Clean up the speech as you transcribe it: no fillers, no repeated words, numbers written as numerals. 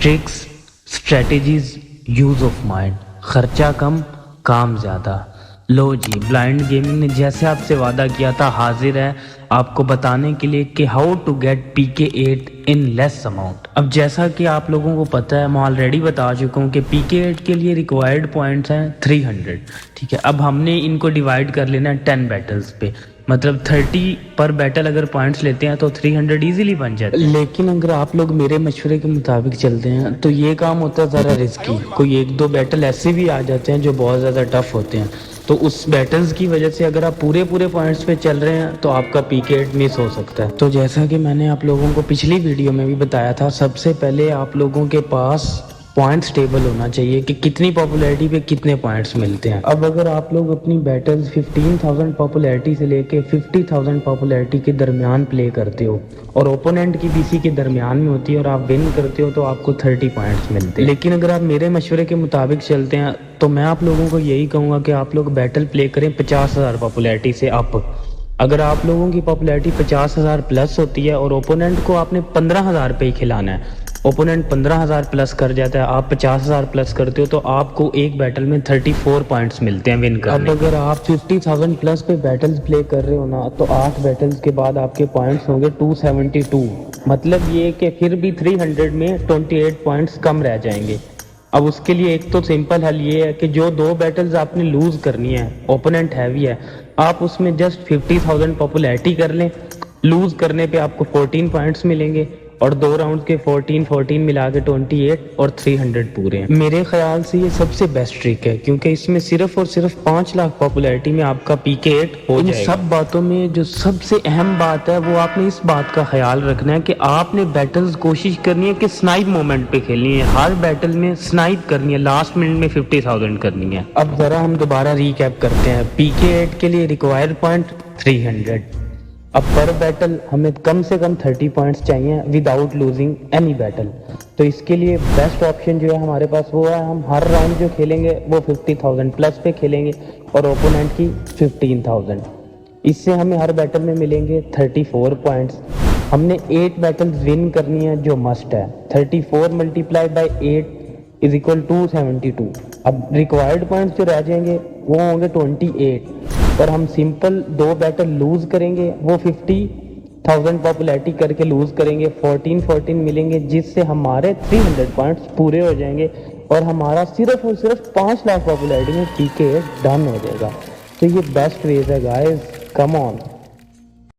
Tricks, strategies, use of mind, खर्चा कम, काम ज़्यादा। लो जी, ब्लाइंड गेमिंग ने जैसे आपसे वादा किया था हाजिर है आपको बताने के लिए कि how to get PK8 in less amount. अब जैसा कि आप लोगों को पता है, मैं ऑलरेडी बता चुका हूँ कि PK8 के लिए रिक्वायर्ड पॉइंट्स हैं 300। ठीक है, अब हमने इनको डिवाइड कर लेना है 10 बैटल्स पे, मतलब 30 पर बैटल अगर पॉइंट्स लेते हैं तो 300 इजीली बन जाते हैं। लेकिन अगर आप लोग मेरे मशवरे के मुताबिक चलते हैं तो ये काम होता है ज़रा रिस्की। कोई एक दो बैटल ऐसे भी आ जाते हैं जो बहुत ज़्यादा टफ होते हैं, तो उस बैटल्स की वजह से अगर आप पूरे पॉइंट्स पे चल रहे हैं तो आपका PK8 मिस हो सकता है। तो जैसा कि मैंने आप लोगों को पिछली वीडियो में भी बताया था, सबसे पहले आप लोगों के पास पॉइंट्स टेबल होना चाहिए कि कितनी पॉपुलैरिटी पे कितने पॉइंट्स मिलते हैं। अब अगर आप लोग अपनी बैटल्स 15,000 पॉपुलैरिटी से लेके 50,000 पॉपुलैरिटी के दरमियान प्ले करते हो और ओपोनेंट की BC के दरमियान में होती है और आप विन करते हो तो आपको 30 पॉइंट्स मिलते हैं। लेकिन अगर आप मेरे मशवरे के मुताबिक चलते हैं तो मैं आप लोगों को यही कहूँगा कि आप लोग बैटल प्ले करें 50,000 पॉपुलैरिटी से अप। अगर आप लोगों की पॉपुलैरिटी 50,000 प्लस होती है और ओपोनेंट को आपने 15,000 पे ही खिलाना है, ओपोनेंट 15,000 प्लस कर जाता है, आप 50,000 प्लस करते हो तो आपको एक बैटल में 34 पॉइंट्स मिलते हैं विन करने। अब अगर आप 50,000 प्लस पे बैटल्स प्ले कर रहे हो ना, तो 8 बैटल्स के बाद आपके पॉइंट्स होंगे 272। मतलब ये कि फिर भी 300 में 28 पॉइंट्स कम रह जाएंगे। अब उसके लिए एक तो सिंपल हल ये है कि जो 2 बैटल्स आपने लूज करनी है, ओपोनेंट हैवी है, आप उसमें जस्ट 50,000 पॉपुलैरिटी कर लें। लूज करने पे आपको 14 पॉइंट्स मिलेंगे और 2 राउंड के 14 मिला के 28 और 300 पूरे हैं। मेरे ख्याल से ये सबसे बेस्ट ट्रिक है, क्योंकि इसमें सिर्फ और सिर्फ 5 लाख पॉपुलैरिटी में आपका PK8 हो जाएगा। इन सब बातों में जो सबसे अहम बात है वो आपने इस बात का ख्याल रखना है कि आपने बैटल्स कोशिश करनी है कि स्नाइप मोमेंट पे खेलनी है। हर बैटल में स्नाइप करनी है, लास्ट मिनट में 50,000 करनी है। अब जरा हम दोबारा रिकैप करते हैं। PK8 के लिए रिक्वायर्ड पॉइंट 300। अब पर बैटल हमें कम से कम 30 पॉइंट्स चाहिए विदाउट लूजिंग एनी बैटल। तो इसके लिए बेस्ट ऑप्शन जो है हमारे पास वो है, हम हर राउंड जो खेलेंगे वो 50,000 प्लस पे खेलेंगे और ओपोनेंट की 15,000। इससे हमें हर बैटल में मिलेंगे 34 पॉइंट्स। हमने 8 बैटल्स विन करनी है जो मस्ट है। 34 multiply by 8 is equal to 72। अब रिक्वायर्ड पॉइंट्स जो रह जाएंगे वो होंगे 28 और हम सिंपल 2 बैटल लूज करेंगे, वो 50,000 पॉपुलैरिटी करके लूज करेंगे, 14 मिलेंगे, जिससे हमारे 300 पॉइंट्स पूरे हो जाएंगे और हमारा सिर्फ और सिर्फ 5 लाख पॉपुलैरिटी में PK8 डन हो जाएगा। तो ये बेस्ट वेज है गाइस, कम ऑन।